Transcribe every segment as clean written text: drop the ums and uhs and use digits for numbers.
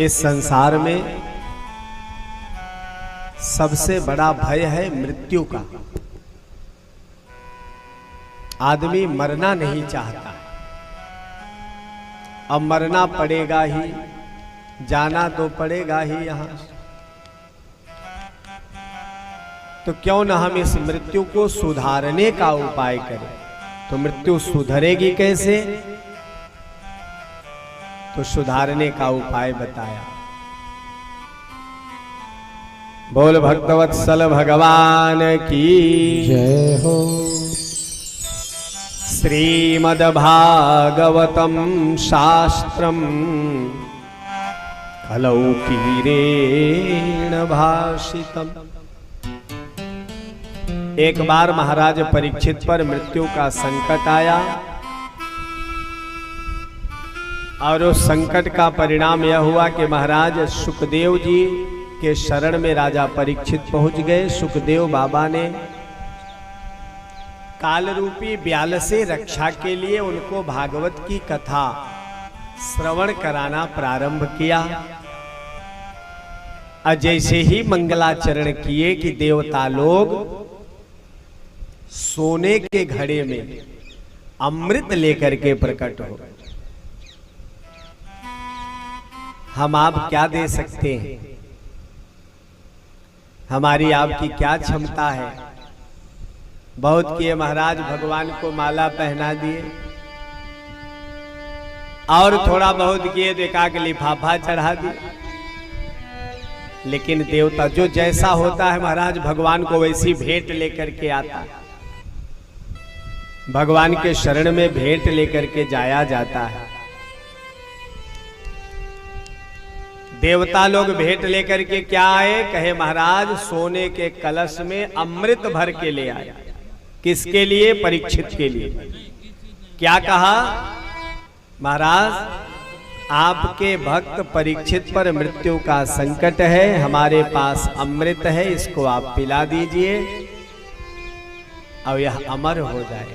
इस संसार में सबसे बड़ा भय है मृत्यु का। आदमी मरना नहीं चाहता, अब मरना पड़ेगा ही, जाना तो पड़ेगा ही यहां। तो क्यों न हम इस मृत्यु को सुधारने का उपाय करें। तो मृत्यु सुधरेगी कैसे? तो सुधारने का उपाय बताया। बोल भक्तवत्सल भगवान की जय हो। श्रीमद्भागवतम शास्त्रम कलौ कीरेण भाषितम। एक बार महाराज परीक्षित पर मृत्यु का संकट आया और उस संकट का परिणाम यह हुआ कि महाराज सुखदेव जी के शरण में राजा परीक्षित पहुंच गए। सुखदेव बाबा ने काल रूपी ब्याल से रक्षा के लिए उनको भागवत की कथा श्रवण कराना प्रारंभ किया। और जैसे ही मंगलाचरण किए कि देवता लोग सोने के घड़े में अमृत लेकर के प्रकट हो। हम आप क्या दे सकते हैं? हमारी आपकी क्या क्षमता है? बहुत किए महाराज, भगवान को माला पहना दिए और थोड़ा बहुत किए तो एकाक लिफाफा चढ़ा दिए। लेकिन देवता जो जैसा होता है महाराज, भगवान को वैसी भेंट लेकर के आता है। भगवान के शरण में भेंट लेकर के जाया जाता है। देवता लोग भेंट लेकर के क्या आए? कहे महाराज सोने के कलश में अमृत भर के ले आए। किसके लिए? परीक्षित के लिए। क्या कहा? महाराज आपके भक्त परीक्षित पर मृत्यु का संकट है, हमारे पास अमृत है, इसको आप पिला दीजिए और यह अमर हो जाए।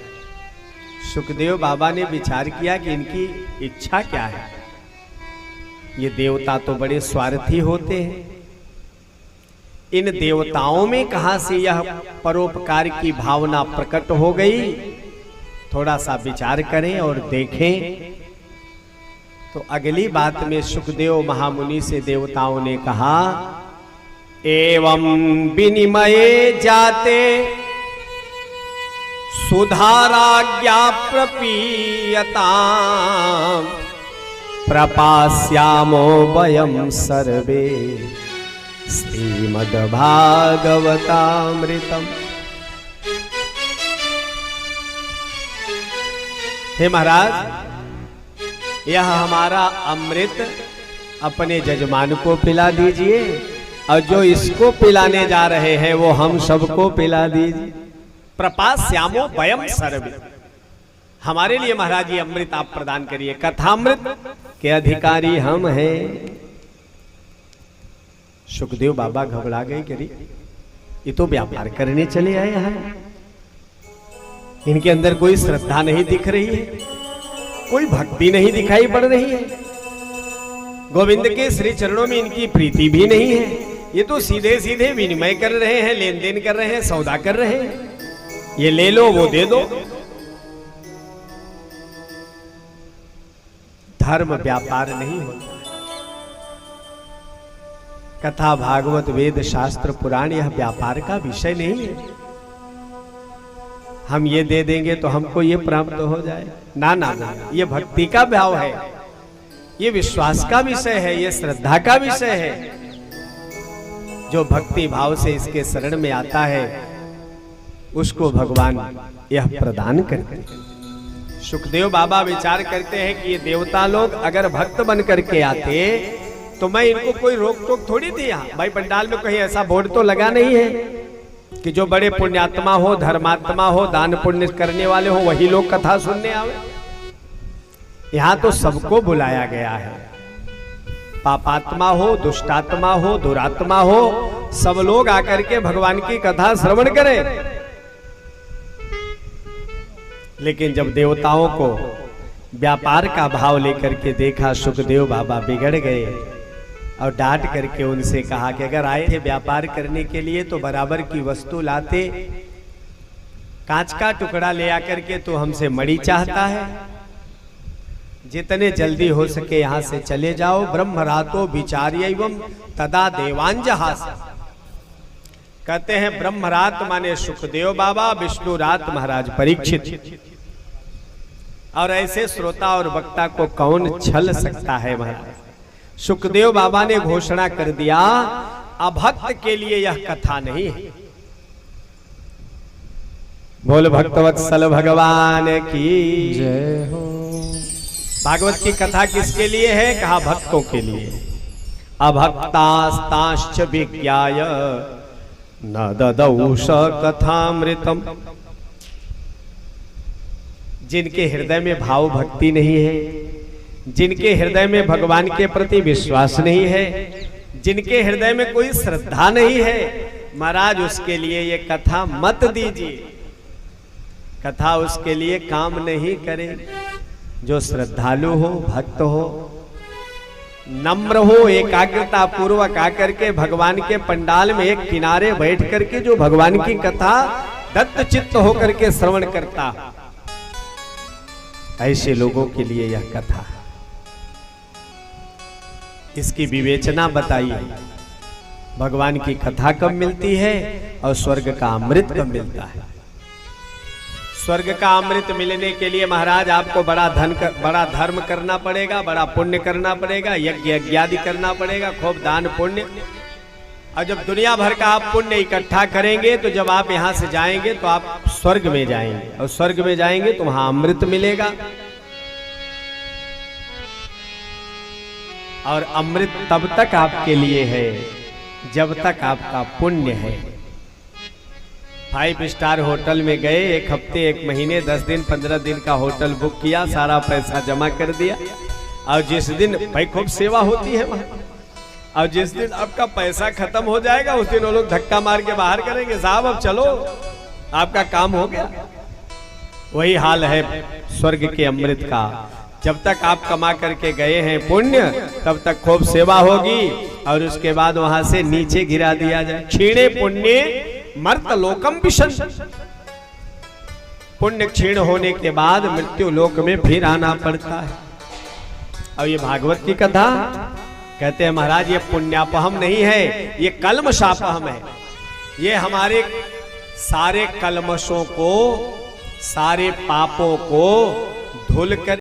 सुखदेव बाबा ने विचार किया कि इनकी इच्छा क्या है। ये देवता तो बड़े स्वार्थी होते हैं, इन देवताओं में कहां से यह परोपकार की भावना प्रकट हो गई? थोड़ा सा विचार करें और देखें। तो अगली बात में सुखदेव महामुनि से देवताओं ने कहा, एवं विनिमये जाते सुधाराज्ञा प्रपीयता प्रपास्यामो वयं सर्वे श्रीमद्भागवतामृतम्। हे महाराज, यह हमारा अमृत अपने जजमान को पिला दीजिए और जो इसको पिलाने जा रहे हैं वो हम सबको पिला दीजिए। प्रपास्यामो वयं सर्वे, हमारे लिए महाराज ये अमृत आप प्रदान करिए। कथामृत के अधिकारी हम हैं। सुखदेव बाबा घबरा गए, करी ये तो व्यापार करने चले आए हैं, इनके अंदर कोई श्रद्धा नहीं दिख रही है, कोई भक्ति नहीं दिखाई पड़ रही है, गोविंद के श्री चरणों में इनकी प्रीति भी नहीं है। ये तो सीधे सीधे विनिमय कर रहे हैं, लेन देन कर रहे हैं, सौदा कर रहे हैं, ये ले लो वो दे दो। धर्म व्यापार नहीं होता। कथा भागवत वेद शास्त्र पुराण यह व्यापार का विषय नहीं है। हम ये दे देंगे तो हमको ये प्राप्त हो जाए, ना ना ना, ये भक्ति का भाव है, ये विश्वास का विषय है, ये श्रद्धा का विषय है। जो भक्ति भाव से इसके शरण में आता है उसको भगवान यह प्रदान करते हैं। सुखदेव बाबा विचार करते हैं कि ये देवता लोग अगर भक्त बन करके आते तो मैं इनको कोई रोक टोक थोड़ी दिया। भाई पंडाल में कहीं ऐसा बोर्ड तो लगा नहीं है कि जो बड़े पुण्यात्मा हो, धर्मात्मा हो, दान पुण्य करने वाले हो वही लोग कथा सुनने आवे। यहाँ तो सबको बुलाया गया है, पापात्मा हो, दुष्टात्मा हो, दुरात्मा हो, सब लोग आकर के भगवान की कथा श्रवण करें। लेकिन जब देवताओं को व्यापार का भाव लेकर के देखा, सुखदेव बाबा बिगड़ गए। और डांट करके उनसे कहा कि अगर आए थे व्यापार करने के लिए तो बराबर की वस्तु लाते, कांच का टुकड़ा ले आकर के तो हमसे मणि चाहता है। जितने जल्दी हो सके यहां से चले जाओ। ब्रह्मरातो विचार्यैवं तदा देवांजहास। कहते हैं ब्रह्मरात माने सुखदेव बाबा, विष्णु रात महाराज परीक्षित। और ऐसे श्रोता और वक्ता को कौन छल सकता है महाराज। सुखदेव बाबा ने घोषणा कर दिया, अभक्त के लिए यह कथा नहीं है। बोल भक्तवत्सल भगवान की जय हो। भागवत की कथा किसके लिए है? कहा भक्तों के लिए। अभक्तास्ताश्च विज्ञाय न ददौष कथामृतम। जिनके हृदय में भाव भक्ति नहीं है, जिनके हृदय में भगवान के प्रति विश्वास नहीं है, जिनके हृदय में कोई श्रद्धा नहीं है, महाराज उसके लिए ये कथा मत दीजिए। कथा उसके लिए काम नहीं करे। जो श्रद्धालु हो, भक्त हो, नम्र हो, एकाग्रता पूर्वक आकर के भगवान के पंडाल में एक किनारे बैठ करके जो भगवान की कथा दत्त चित्त होकर के श्रवण करता, ऐसे लोगों के लिए यह कथा है। इसकी विवेचना बताइए। भगवान की कथा कब मिलती है और स्वर्ग का अमृत कब मिलता है? स्वर्ग का अमृत मिलने के लिए महाराज आपको बड़ा धर्म करना पड़ेगा, बड़ा पुण्य करना पड़ेगा, यज्ञ यज्ञादि करना पड़ेगा, खूब दान पुण्य। और जब दुनिया भर का आप पुण्य इकट्ठा करेंगे तो जब आप यहाँ से जाएंगे तो आप स्वर्ग में जाएंगे, और स्वर्ग में जाएंगे तो वहां अमृत मिलेगा। और अमृत तब तक आपके लिए है जब तक आपका पुण्य है। 5 स्टार होटल में गए, 1 हफ्ते 1 महीने 10 दिन 15 दिन का होटल बुक किया, सारा पैसा जमा कर दिया। और जिस दिन भाई खूब सेवा होती है वहां, और जिस दिन आपका पैसा खत्म हो जाएगा उस दिन वो लोग धक्का मार के बाहर करेंगे, साहब अब चलो आपका काम हो गया। वही हाल है स्वर्ग के अमृत का। जब तक आप कमा करके गए हैं पुण्य, तब तक खूब सेवा होगी, और उसके बाद वहां से नीचे गिरा दिया जाए। क्षीणे पुण्य मर्त लोकम विशन। पुण्य क्षीण होने के बाद मृत्यु लोक में फिर आना पड़ता है। और ये भागवत की कथा कहते हैं महाराज ये पुण्यापहम नहीं है, ये कल्मशापहम है। ये हमारे सारे कल्मशों को, सारे पापों को धुल कर